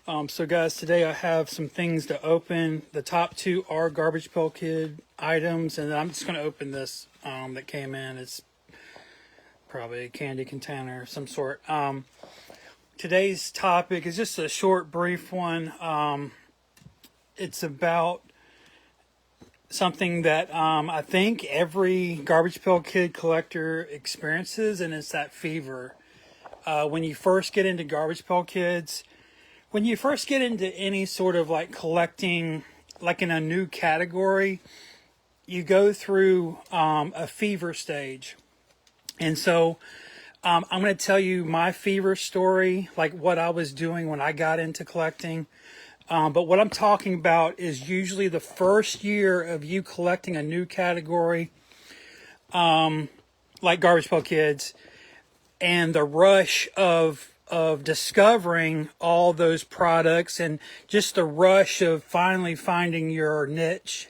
So guys, today I have some things to open. The top two are Garbage Pail Kid items, and I'm just going to open this that came in. It's probably a candy container of some sort. Today's topic is just a short, brief one. It's about something that I think every Garbage Pail Kid collector experiences, and it's that fever. When you first get into Garbage Pail Kids, when you first get into any sort of like collecting, like in a new category, you go through a fever stage. And so I'm going to tell you my fever story, like what I was doing when I got into collecting. But what I'm talking about is usually the first year of you collecting a new category, like Garbage Pail Kids, and the rush of discovering all those products and just the rush of finally finding your niche.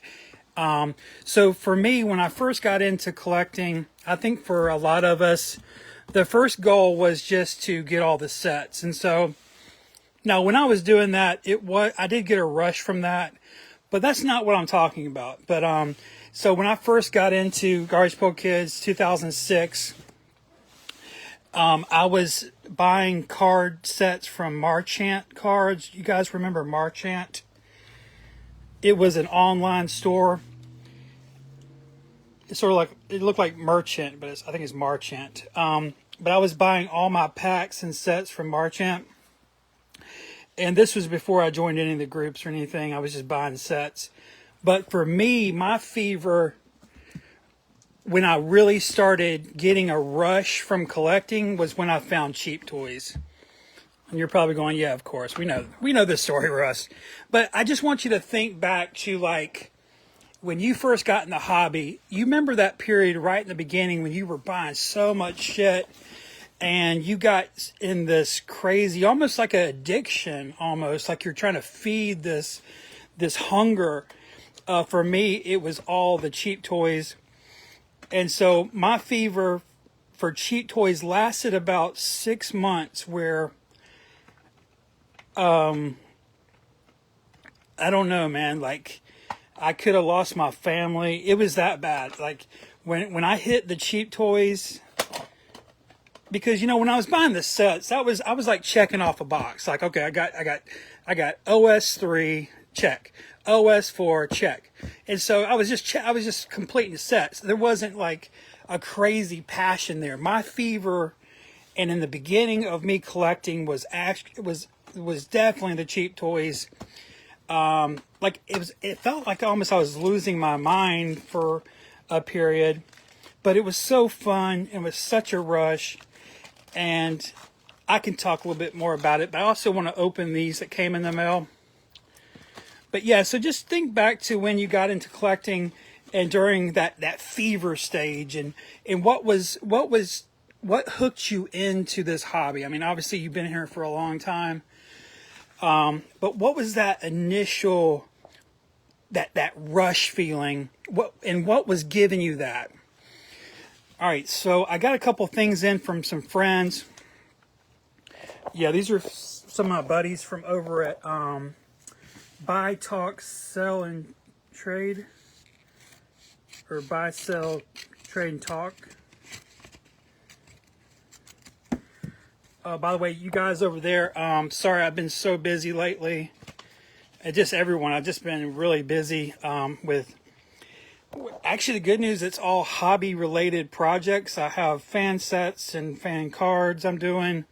So for me, when I first got into collecting, I think for a lot of us, the first goal was just to get all the sets. And so now when I was doing that, I did get a rush from that, but that's not what I'm talking about. But so when I first got into Garbage Pail Kids 2006, I was buying card sets from Marchant Cards. You guys remember Marchant? It was an online store. It's sort of like, it looked like Merchant, but I think it's Marchant. But I was buying all my packs and sets from Marchant. And this was before I joined any of the groups or anything. I was just buying sets. But for me, my fever, when I really started getting a rush from collecting, was when I found cheap toys. And you're probably going, yeah, of course, we know this story, Russ. But I just want you to think back to like when you first got in the hobby. You remember that period right in the beginning when you were buying so much shit and you got in this crazy, almost like an addiction, almost like you're trying to feed this hunger. For me, it was all the cheap toys. And so my fever for cheap toys lasted about 6 months where, I don't know, man, like I could have lost my family. It was that bad. Like when I hit the cheap toys, because, when I was buying the sets, I was like checking off a box. Like, okay, I got OS3, check. OS4, check. And so I was just completing sets. There wasn't like a crazy passion there. My fever, and in the beginning of me collecting, was definitely the cheap toys. Like it felt like almost I was losing my mind for a period, but it was so fun. It was such a rush, and I can talk a little bit more about it. But I also want to open these that came in the mail. But yeah, so just think back to when you got into collecting and during that fever stage, and what hooked you into this hobby? I mean, obviously you've been here for a long time. But what was that initial, that rush feeling? What was giving you that? All right, so I got a couple things in from some friends. Yeah, these are some of my buddies from over at, Buy, Talk, Sell, and Trade, or Buy, Sell, Trade, and Talk. By the way, you guys over there, sorry I've been so busy lately. I've just been really busy with, actually the good news, it's all hobby related projects. I have fan sets and fan cards I'm doing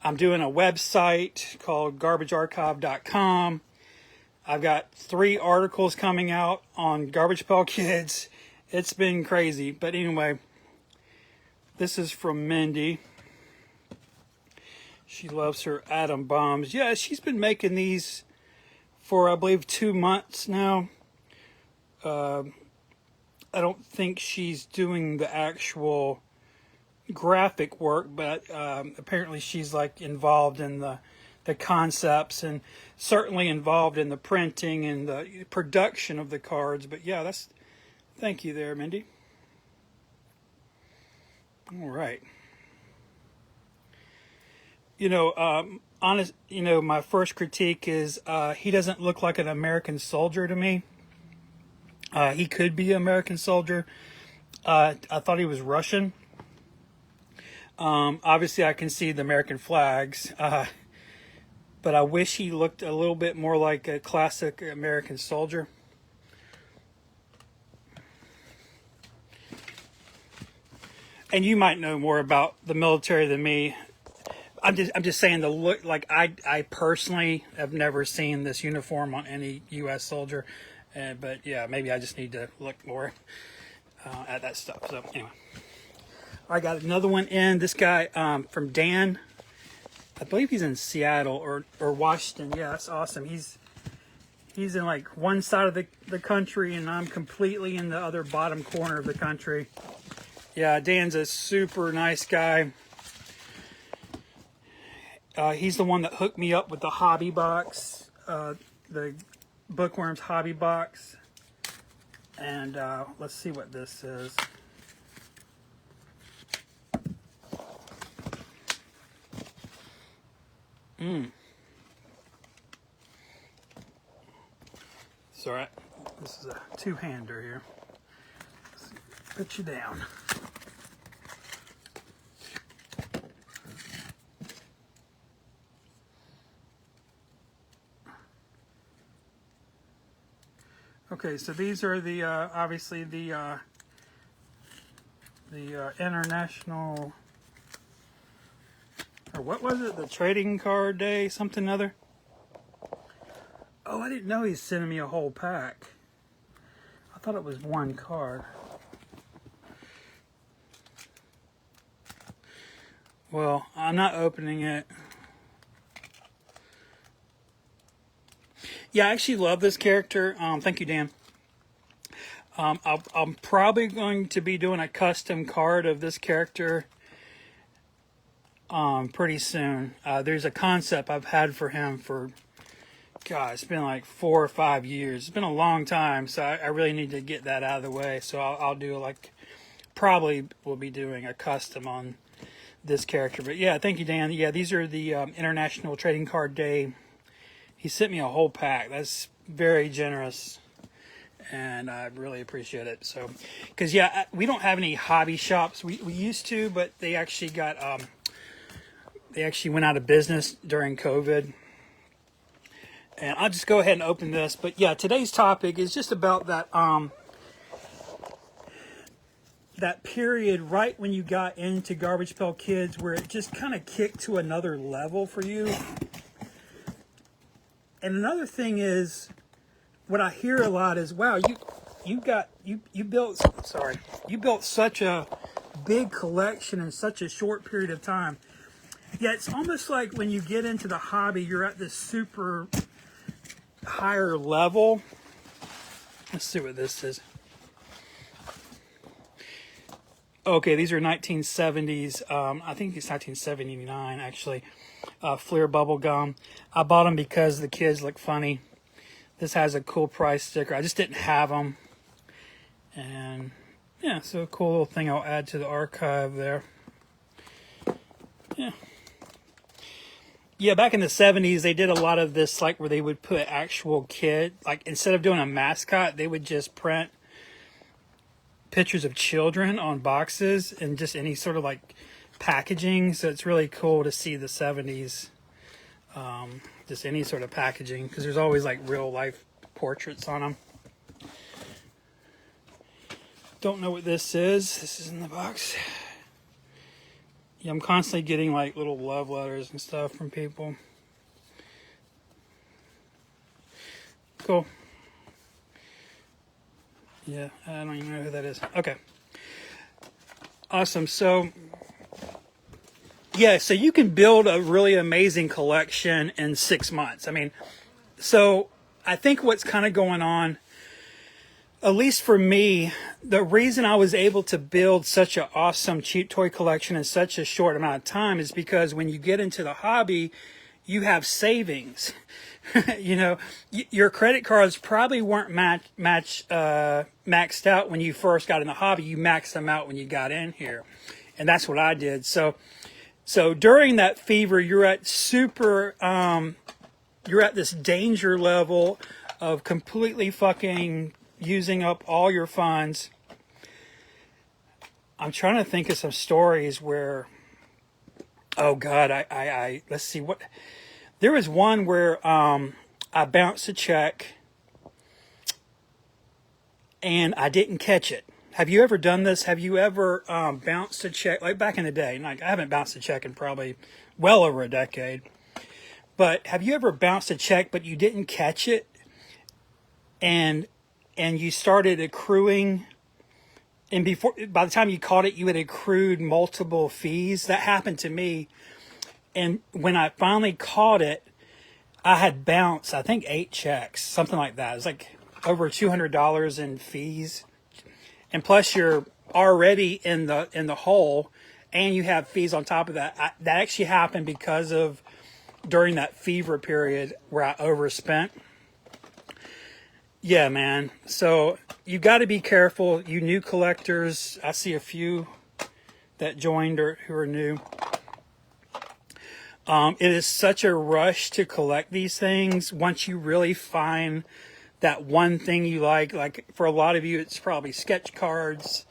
a website called garbagearchive.com. I've got 3 articles coming out on Garbage Pail Kids. It's been crazy. But anyway, this is from Mindy. She loves her atom bombs. Yeah, she's been making these for, I believe, 2 months now. I don't think she's doing the actual graphic work, but apparently she's like involved in the concepts, and certainly involved in the printing and the production of the cards. But yeah, thank you there, Mindy. All right. Honest, my first critique is he doesn't look like an American soldier to me. He could be an American soldier. I thought he was Russian. Obviously, I can see the American flags, but I wish he looked a little bit more like a classic American soldier. And you might know more about the military than me. I'm just saying the look. Like I personally have never seen this uniform on any U.S. soldier, but yeah, maybe I just need to look more at that stuff. So anyway, I got another one in. This guy from Dan, I believe he's in Seattle or Washington. Yeah, that's awesome. He's in like one side of the country, and I'm completely in the other bottom corner of the country. Yeah, Dan's a super nice guy. He's the one that hooked me up with the hobby box, the Bookworms hobby box. And let's see what this is. Sorry, this is a two-hander here. Let's put you down. Okay, so these are the obviously the international, or what was it? The trading card day, something other. Oh, I didn't know he's sending me a whole pack. I thought it was one card. Well, I'm not opening it. Yeah, I actually love this character. Thank you, Dan. I'm probably going to be doing a custom card of this character pretty soon. There's a concept I've had for him for, God, it's been like 4 or 5 years. It's been a long time, so I really need to get that out of the way. So I'll do like, probably will be doing a custom on this character. But yeah, thank you, Dan. Yeah, these are the International Trading Card Day. He sent me a whole pack. That's very generous, and I really appreciate it. So, because yeah, we don't have any hobby shops. We used to, but they actually got they actually went out of business during COVID. And I'll just go ahead and open this. But yeah, today's topic is just about that that period right when you got into Garbage Pail Kids, where it just kind of kicked to another level for you. And another thing is, what I hear a lot is, wow, you built such a big collection in such a short period of time. Yeah, it's almost like when you get into the hobby, you're at this super higher level. Let's see what this is. Okay, these are 1970s. I think it's 1979 actually. Fleer bubble gum. I bought them because the kids look funny. This has a cool price sticker. I just didn't have them. And yeah, so a cool little thing I'll add to the archive there. Yeah. Yeah, back in the 70s, they did a lot of this, like where they would put actual kid, like instead of doing a mascot, they would just print pictures of children on boxes and just any sort of like packaging. So it's really cool to see the 70s, just any sort of packaging, because there's always like real life portraits on them. Don't know what this is. This is in the box. Yeah, I'm constantly getting like little love letters and stuff from people. Cool. Yeah, I don't even know who that is. Okay. Awesome. So, yeah, so you can build a really amazing collection in 6 months. I mean, so I think what's kind of going on, at least for me, the reason I was able to build such an awesome cheap toy collection in such a short amount of time is because when you get into the hobby, you have savings. You know, your credit cards probably weren't maxed out when you first got in the hobby. You maxed them out when you got in here. And that's what I did. So So during that fever, you're at you're at this danger level of completely fucking using up all your funds. I'm trying to think of some stories where, oh God, I let's see what, there was one where I bounced a check and I didn't catch it. Have you ever done this? Have you ever bounced a check, like back in the day? Like, I haven't bounced a check in probably well over a decade. But have you ever bounced a check but you didn't catch it, and you started accruing, and before, by the time you caught it, you had accrued multiple fees? That happened to me. And when I finally caught it, I had bounced, I think, 8 checks, something like that. It was like over $200 in fees, and plus you're already in the hole, and you have fees on top of that. That actually happened because of during that fever period where I overspent. Yeah, man. So you got to be careful. You new collectors, I see a few that joined or who are new. It is such a rush to collect these things once you really find that one thing you like. Like for a lot of you, it's probably sketch cards.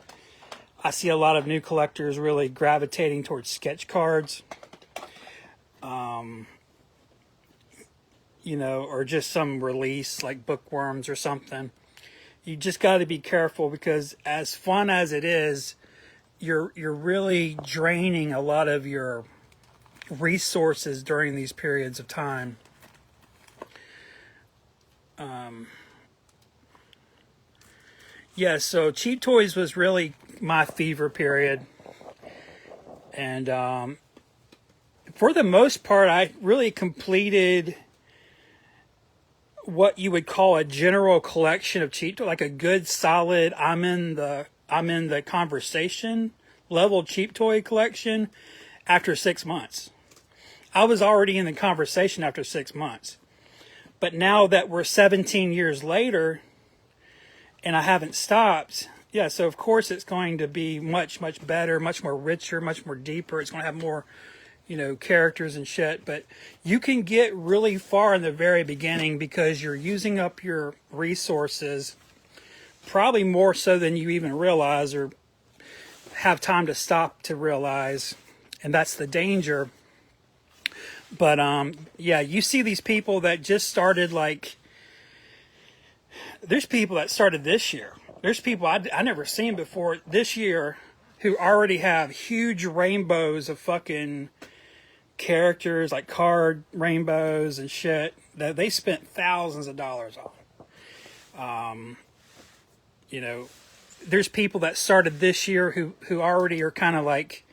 I see a lot of new collectors really gravitating towards sketch cards. You know, or just some release like bookworms or something. You just got to be careful, because as fun as it is, you're really draining a lot of your resources during these periods of time. Yeah, so cheap toys was really my fever period. And for the most part, I really completed what you would call a general collection of cheap toys, like a good solid I'm in the conversation level cheap toy collection after 6 months. I was already in the conversation after 6 months. But now that we're 17 years later and I haven't stopped, yeah, so of course it's going to be much, much better, much more richer, much more deeper. It's going to have more, you know, characters and shit. But you can get really far in the very beginning because you're using up your resources, probably more so than you even realize or have time to stop to realize. And that's the danger. But yeah, you see these people that just started, like, there's people that started this year. There's people I never seen before this year who already have huge rainbows of fucking characters, like card rainbows and shit, that they spent thousands of dollars on. You know, there's people that started this year who already are kind of like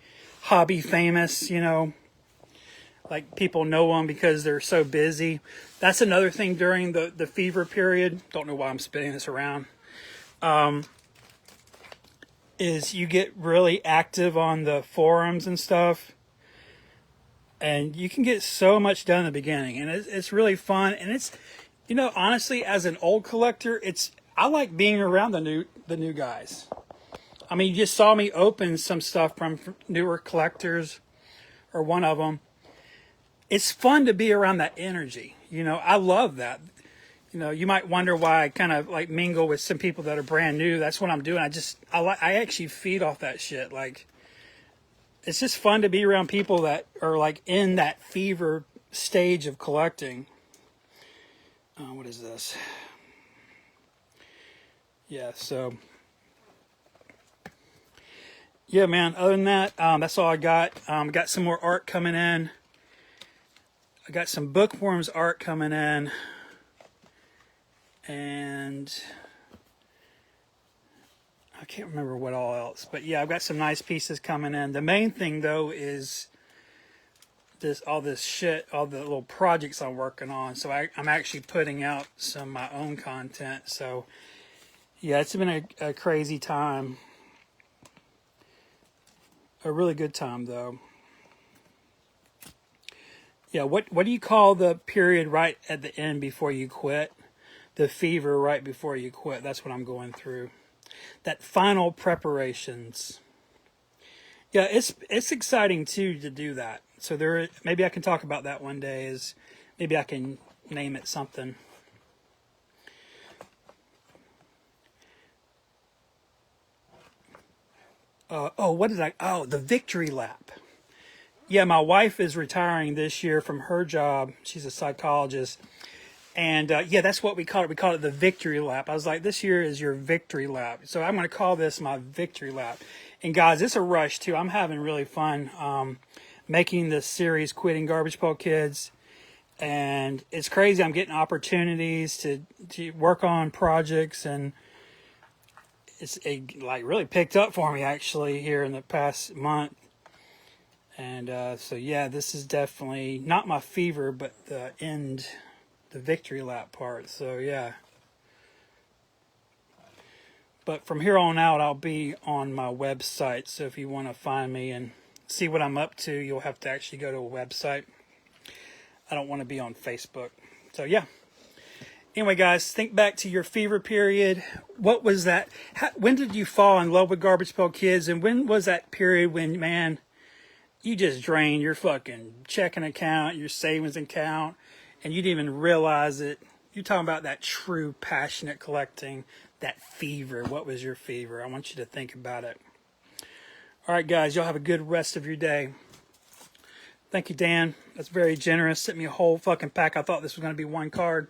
hobby famous, you know, like people know them because they're so busy. That's another thing during the fever period. Don't know why I'm spinning this around. Is you get really active on the forums and stuff. And you can get so much done in the beginning, and it's really fun. And it's, you know, honestly, as an old collector, I like being around the new guys. I mean, you just saw me open some stuff from newer collectors, or one of them. It's fun to be around that energy. You know, I love that. You know, you might wonder why I kind of like mingle with some people that are brand new. That's what I'm doing. I actually feed off that shit. Like, it's just fun to be around people that are like in that fever stage of collecting. What is this? Yeah, so. Yeah, man, other than that, that's all I got. Got some more art coming in. I got some bookworms art coming in. And I can't remember what all else, but yeah, I've got some nice pieces coming in. The main thing though is all this shit, all the little projects I'm working on. So I'm actually putting out some of my own content. So yeah, it's been a crazy time. A really good time though. Yeah, what do you call the period right at the end before you quit? The fever right before you quit. That's what I'm going through. That final preparations. Yeah, it's exciting too to do that. So there, maybe I can talk about that one day. Is maybe I can name it something. Oh, what did I? Oh, the victory lap. Yeah, my wife is retiring this year from her job. She's a psychologist, and yeah, that's what we call it. We call it the victory lap. I was like, this year is your victory lap. So I'm going to call this my victory lap. And guys, it's a rush too. I'm having really fun making this series, Quitting Garbage Pail Kids. And it's crazy. I'm getting opportunities to work on projects, and like really picked up for me actually here in the past month. And so yeah, this is definitely not my fever, but the victory lap part. So yeah. But from here on out, I'll be on my website. So if you want to find me and see what I'm up to, you'll have to actually go to a website. I don't want to be on Facebook. So yeah. Anyway, guys, think back to your fever period. What was that? When did you fall in love with Garbage Pail Kids? And when was that period when, man, you just drained your fucking checking account, your savings account, and you didn't even realize it? You're talking about that true passionate collecting, that fever. What was your fever? I want you to think about it. All right, guys, y'all have a good rest of your day. Thank you, Dan. That's very generous. Sent me a whole fucking pack. I thought this was going to be one card.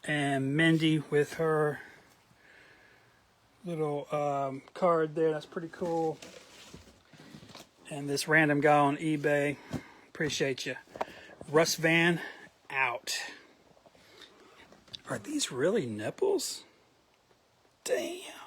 And Mindy with her little card there. That's pretty cool. And this random guy on eBay. Appreciate you. Russ Van out. Are these really nipples? Damn.